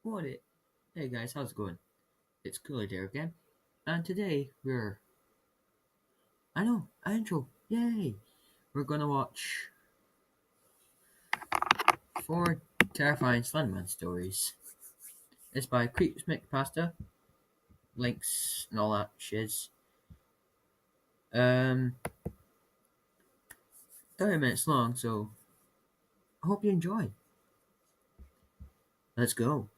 What it? Hey guys, how's it going? It's Cooler here again, and today I know, intro, yay! We're gonna watch four terrifying Slenderman stories. It's by Creeps Make Pasta, links and all that shiz. Um, 30 minutes long, so I hope you enjoy. Let's go.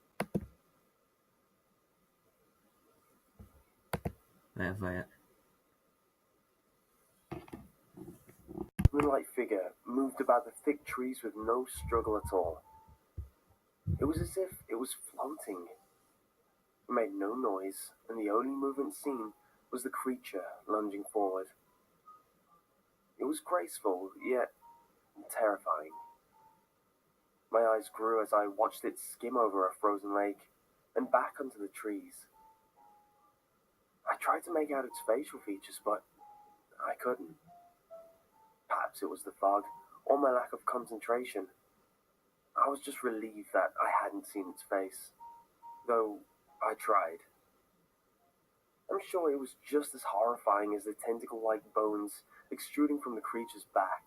Via. Moonlight figure moved about the thick trees with no struggle at all. It was as if it was floating. It made no noise, and the only movement seen was the creature lunging forward. It was graceful, yet terrifying. My eyes grew as I watched it skim over a frozen lake and back onto the trees. I tried to make out its facial features, but I couldn't. Perhaps it was the fog, or my lack of concentration. I was just relieved that I hadn't seen its face, though I tried. I'm sure it was just as horrifying as the tentacle-like bones extruding from the creature's back.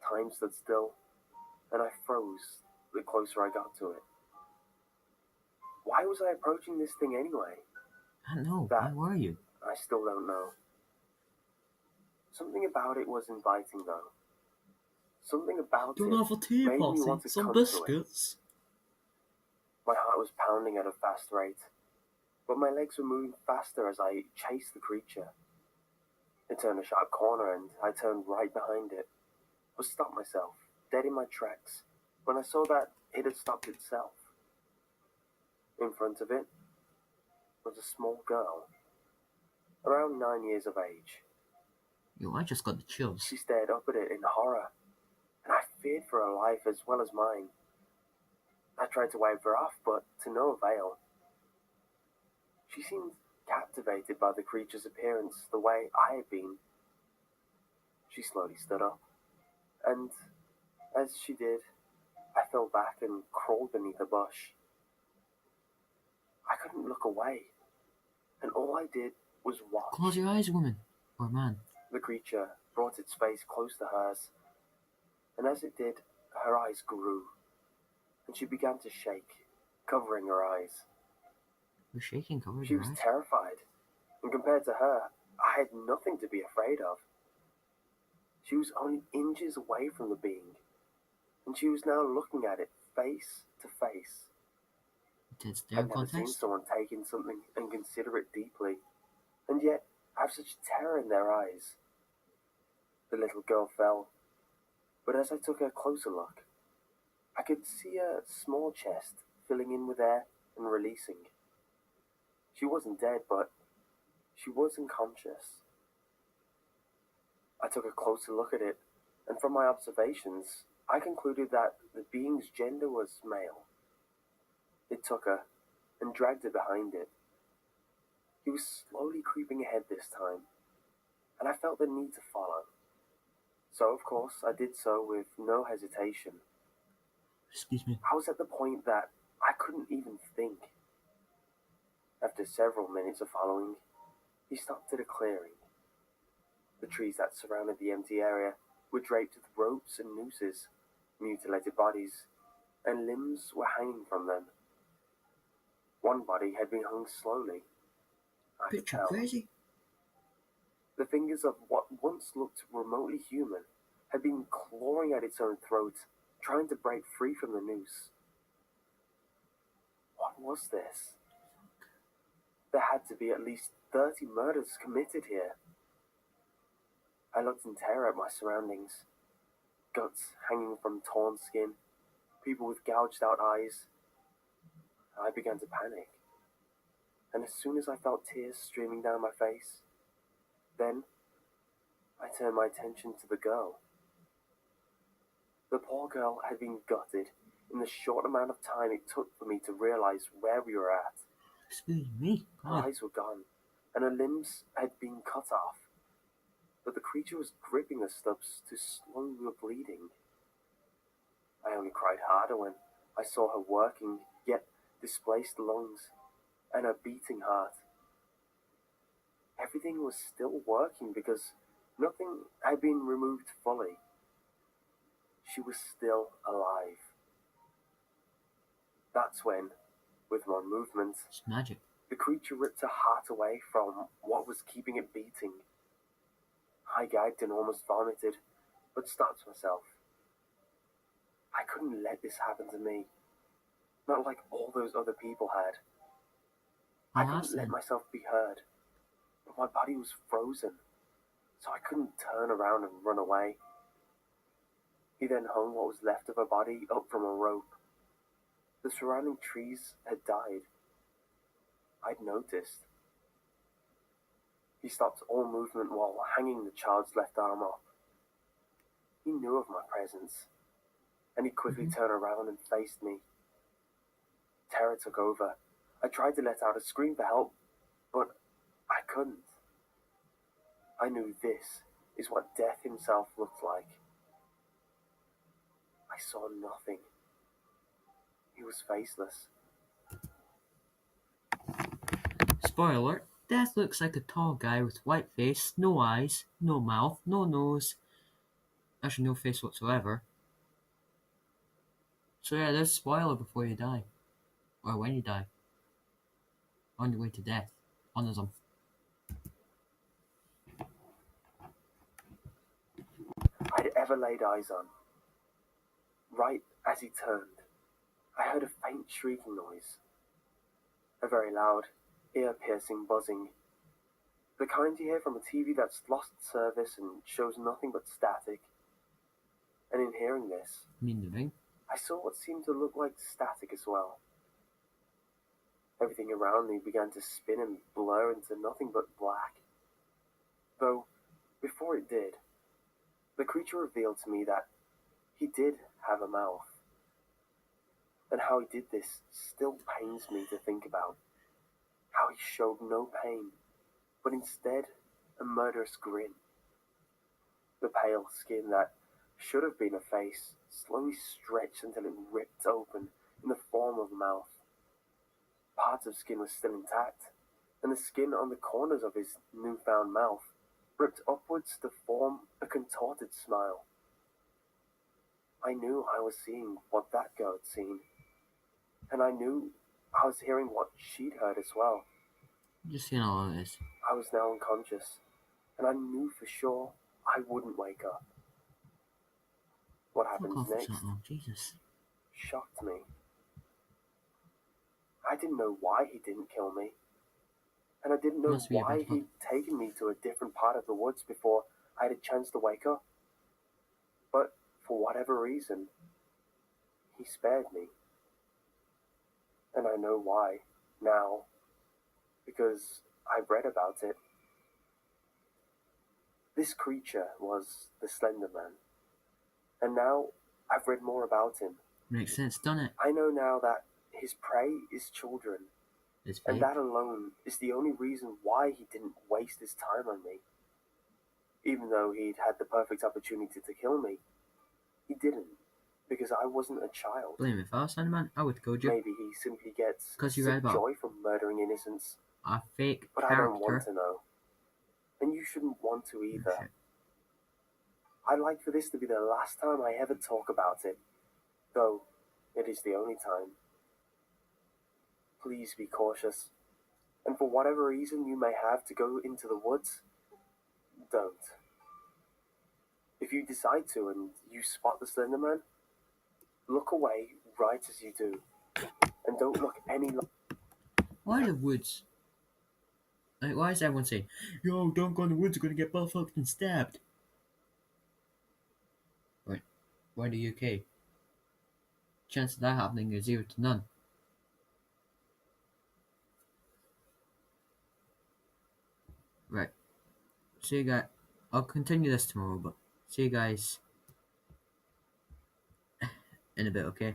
Time stood still, and I froze the closer I got to it. Why was I approaching this thing anyway? I know, why That were you? I still don't know. Something about it was inviting, though. Something about Don't it have a tea made me party, want to some come to it. biscuits. My heart was pounding at a fast rate, but my legs were moving faster as I chased the creature. It turned a sharp corner and I turned right behind it, but stopped myself, dead in my tracks, when I saw that it had stopped itself. In front of it was a small girl, around 9 years of age. Yo, I just got the chills. She stared up at it in horror, and I feared for her life as well as mine. I tried to wave her off, but to no avail. She seemed captivated by the creature's appearance the way I had been. She slowly stood up, and as she did, I fell back and crawled beneath a bush. I couldn't look away, and all I did was watch. Close your eyes, woman. Or man. The creature brought its face close to hers, and as it did, her eyes grew, and she began to shake, covering her eyes. You're shaking, covered She your was eyes. terrified, and compared to her, I had nothing to be afraid of. She was only inches away from the being, and she was now looking at it face to face. Intense I'd damn never seen context. someone take in something and consider it deeply, and yet have such terror in their eyes. The little girl fell, but as I took a closer look, I could see a small chest filling in with air and releasing. She wasn't dead, but she was unconscious. I took a closer look at it, and from my observations, I concluded that the being's gender was male. It took her and dragged her behind it. He was slowly creeping ahead this time, and I felt the need to follow. So, of course, I did so with no hesitation. Excuse me. I was at the point that I couldn't even think. After several minutes of following, he stopped at a clearing. The trees that surrounded the empty area were draped with ropes and nooses, mutilated bodies, and limbs were hanging from them. One body had been hung slowly. I could Bitch, you tell. crazy? The fingers of what once looked remotely human had been clawing at its own throat, trying to break free from the noose. What was this? There had to be at least 30 murders committed here. I looked in terror at my surroundings. Guts hanging from torn skin, people with gouged out eyes. I began to panic. And as soon as I felt tears streaming down my face, then I turned my attention to the girl. The poor girl had been gutted in the short amount of time it took for me to realize where we were at. Excuse me. Her God. eyes were gone, and her limbs had been cut off. But the creature was gripping the stubs to slow the bleeding. I only cried harder when I saw her working, yet displaced lungs, and a beating heart. Everything was still working because nothing had been removed fully. She was still alive. That's when, with one movement, It's magic. the creature ripped her heart away from what was keeping it beating. I gagged and almost vomited, but stopped myself. I couldn't let this happen to me, not like all those other people had. I I'll couldn't ask let them. myself be heard, but my body was frozen, so I couldn't turn around and run away. He then hung what was left of her body up from a rope. The surrounding trees had died. I'd noticed. He stopped all movement while hanging the child's left arm up. He knew of my presence, and he quickly Mhm. turned around and faced me. Terror took over. I tried to let out a scream for help, but I couldn't. I knew this is what death himself looked like. I saw nothing. He was faceless. Spoiler alert, Death looks like a tall guy with white face, no eyes, no mouth, no nose, actually no face whatsoever. So yeah, there's a spoiler before you die. Or when you die. On your way to death. Onism. I'd ever laid eyes on. Right as he turned, I heard a faint shrieking noise. A very loud, ear-piercing buzzing. The kind you hear from a TV that's lost service and shows nothing but static. And in hearing this, Mean the ring. I saw what seemed to look like static as well. Everything around me began to spin and blur into nothing but black. Though, before it did, the creature revealed to me that he did have a mouth. And how he did this still pains me to think about. How he showed no pain, but instead a murderous grin. The pale skin that should have been a face slowly stretched until it ripped open in the form of a mouth. Parts of skin were still intact, and the skin on the corners of his newfound mouth ripped upwards to form a contorted smile. I knew I was seeing what that girl had seen, and I knew I was hearing what she'd heard as well. Just seeing all of this. I was now unconscious, and I knew for sure I wouldn't wake up. What Fuck happens off for so next long, Jesus. shocked me. I didn't know why he didn't kill me, and I didn't know Must be a why bad fuck. he'd taken me to a different part of the woods before I had a chance to wake up. But for whatever reason, he spared me. And I know why now, because I've read about it. This creature was the Slender Man, and now I've read more about him. Makes sense, doesn't it? I know now that his prey is children, It's and fake. that alone is the only reason why he didn't waste his time on me. Even though he'd had the perfect opportunity to kill me, he didn't, because I wasn't a child. Blame me if I was Sandman, I would code you. Maybe he simply gets 'Cause you read sick about joy from murdering innocents, a fake but I don't want character. to know. And you shouldn't want to Oh, either. shit. I'd like for this to be the last time I ever talk about it, though it is the only time. Please be cautious, and for whatever reason you may have to go into the woods, don't. If you decide to and you spot the Slender Man, look away right as you do, and don't look any longer. Why the woods? Like, why is everyone saying, yo, don't go in the woods, you're gonna get buttfucked and stabbed? Right. Why the UK? Chance of that happening is 0 to none. Right. See you guys. I'll continue this tomorrow, but see you guys in a bit, okay?